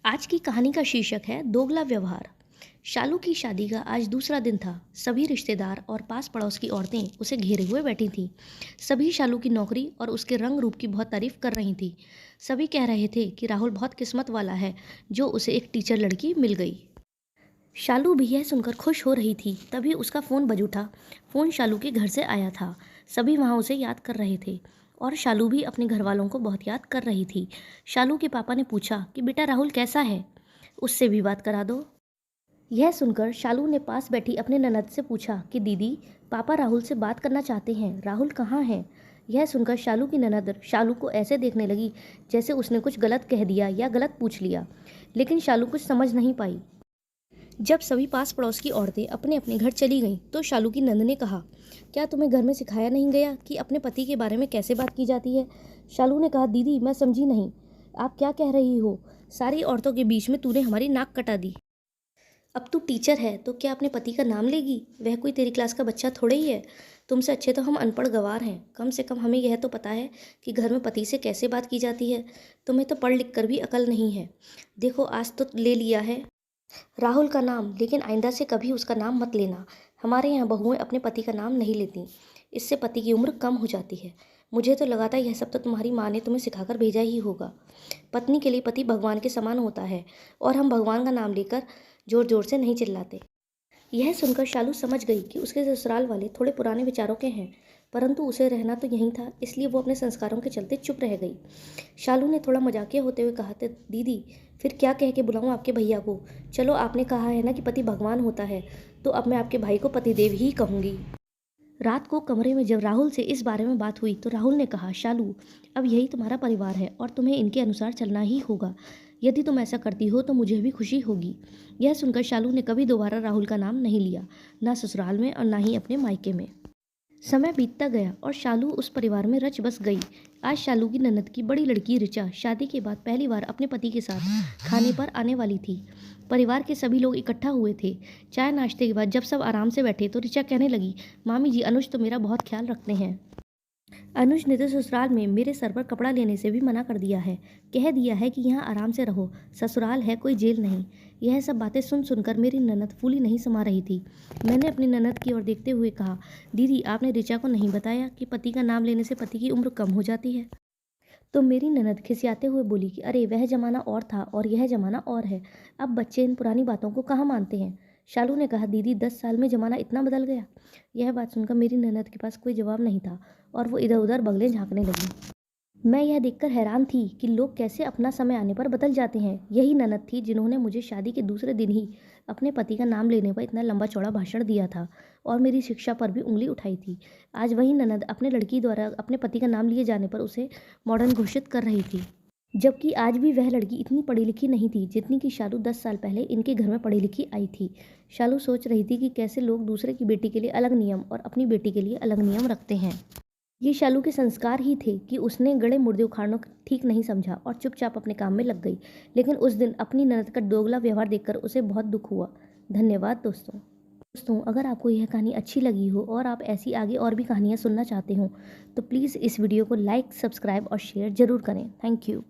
आज की कहानी का शीर्षक है दोगला व्यवहार। शालू की शादी का आज दूसरा दिन था। सभी रिश्तेदार और पास पड़ोस की औरतें उसे घेरे हुए बैठी थीं। सभी शालू की नौकरी और उसके रंग रूप की बहुत तारीफ कर रही थी। सभी कह रहे थे कि राहुल बहुत किस्मत वाला है जो उसे एक टीचर लड़की मिल गई। शालू भी यह सुनकर खुश हो रही थी। तभी उसका फ़ोन बज उठा। फ़ोन शालू के घर से आया था। सभी वहाँ उसे याद कर रहे थे और शालू भी अपने घर वालों को बहुत याद कर रही थी। शालू के पापा ने पूछा कि बेटा राहुल कैसा है, उससे भी बात करा दो। यह सुनकर शालू ने पास बैठी अपने ननद से पूछा कि दीदी, पापा राहुल से बात करना चाहते हैं, राहुल कहाँ है। यह सुनकर शालू की ननद शालू को ऐसे देखने लगी जैसे उसने कुछ गलत कह दिया या गलत पूछ लिया, लेकिन शालू कुछ समझ नहीं पाई। जब सभी पास पड़ोस की औरतें अपने अपने घर चली गईं तो शालू की नंद ने कहा, क्या तुम्हें घर में सिखाया नहीं गया कि अपने पति के बारे में कैसे बात की जाती है। शालू ने कहा, दीदी मैं समझी नहीं, आप क्या कह रही हो। सारी औरतों के बीच में तूने हमारी नाक कटा दी। अब तू टीचर है तो क्या अपने पति का नाम लेगी। वह कोई तेरी क्लास का बच्चा थोड़े ही है। तुमसे अच्छे तो हम अनपढ़ गंवार हैं। कम से कम हमें यह तो पता है कि घर में पति से कैसे बात की जाती है। तुम्हें तो पढ़ लिख कर भी अकल नहीं है। देखो आज तो ले लिया है राहुल का नाम, लेकिन आइंदा से कभी उसका नाम मत लेना। हमारे यहाँ बहुएं अपने पति का नाम नहीं लेती, इससे पति की उम्र कम हो जाती है। मुझे तो लगा था यह सब तो तुम्हारी माँ ने तुम्हें सिखाकर भेजा ही होगा। पत्नी के लिए पति भगवान के समान होता है और हम भगवान का नाम लेकर जोर जोर से नहीं चिल्लाते। यह सुनकर शालू समझ गई कि उसके ससुराल वाले थोड़े पुराने विचारों के हैं, परंतु उसे रहना तो यहीं था, इसलिए वो अपने संस्कारों के चलते चुप रह गई। शालू ने थोड़ा मजाकिया होते हुए कहा, तो दीदी फिर क्या कह के बुलाऊं आपके भैया को। चलो आपने कहा है ना कि पति भगवान होता है, तो अब मैं आपके भाई को पतिदेव ही कहूँगी। रात को कमरे में जब राहुल से इस बारे में बात हुई तो राहुल ने कहा, शालू अब यही तुम्हारा परिवार है और तुम्हें इनके अनुसार चलना ही होगा। यदि तुम ऐसा करती हो तो मुझे भी खुशी होगी। यह सुनकर शालू ने कभी दोबारा राहुल का नाम नहीं लिया, ना ससुराल में और ना ही अपने मायके में। समय बीतता गया और शालू उस परिवार में रच बस गई। आज शालू की ननद की बड़ी लड़की ऋचा शादी के बाद पहली बार अपने पति के साथ खाने पर आने वाली थी। परिवार के सभी लोग इकट्ठा हुए थे। चाय नाश्ते के बाद जब सब आराम से बैठे तो ऋचा कहने लगी, मामी जी अनुज तो मेरा बहुत ख्याल रखते हैं। अनुज ने तो ससुराल में मेरे सर पर कपड़ा लेने से भी मना कर दिया है। कह दिया है कि यहाँ आराम से रहो, ससुराल है कोई जेल नहीं। यह सब बातें सुन सुनकर मेरी ननद फूली नहीं समा रही थी। मैंने अपनी ननद की ओर देखते हुए कहा, दीदी आपने ऋचा को नहीं बताया कि पति का नाम लेने से पति की उम्र कम हो जाती है। तो मेरी ननद खिसियाते हुए बोली कि अरे वह जमाना और था और यह जमाना और है, अब बच्चे इन पुरानी बातों को कहाँ मानते हैं। शालू ने कहा, दीदी 10 साल में जमाना इतना बदल गया। यह बात सुनकर मेरी ननद के पास कोई जवाब नहीं था और वो इधर उधर बगलें झाँकने लगी। मैं यह देखकर हैरान थी कि लोग कैसे अपना समय आने पर बदल जाते हैं। यही ननद थी जिन्होंने मुझे शादी के दूसरे दिन ही अपने पति का नाम लेने पर इतना लंबा चौड़ा भाषण दिया था और मेरी शिक्षा पर भी उंगली उठाई थी। आज वही ननद अपने लड़की द्वारा अपने पति का नाम लिए जाने पर उसे मॉडर्न घोषित कर रही थी, जबकि आज भी वह लड़की इतनी पढ़ी लिखी नहीं थी जितनी कि शालू 10 साल पहले इनके घर में पढ़ी लिखी आई थी। शालू सोच रही थी कि कैसे लोग दूसरे की बेटी के लिए अलग नियम और अपनी बेटी के लिए अलग नियम रखते हैं। ये शालू के संस्कार ही थे कि उसने गड़े मुर्दे उखाड़ना ठीक नहीं समझा और चुपचाप अपने काम में लग गई। लेकिन उस दिन अपनी ननद का दोगला व्यवहार देखकर उसे बहुत दुख हुआ। धन्यवाद दोस्तों, अगर आपको यह कहानी अच्छी लगी हो और आप ऐसी आगे और भी कहानियाँ सुनना चाहते हो तो प्लीज़ इस वीडियो को लाइक, सब्सक्राइब और शेयर ज़रूर करें। Thank you.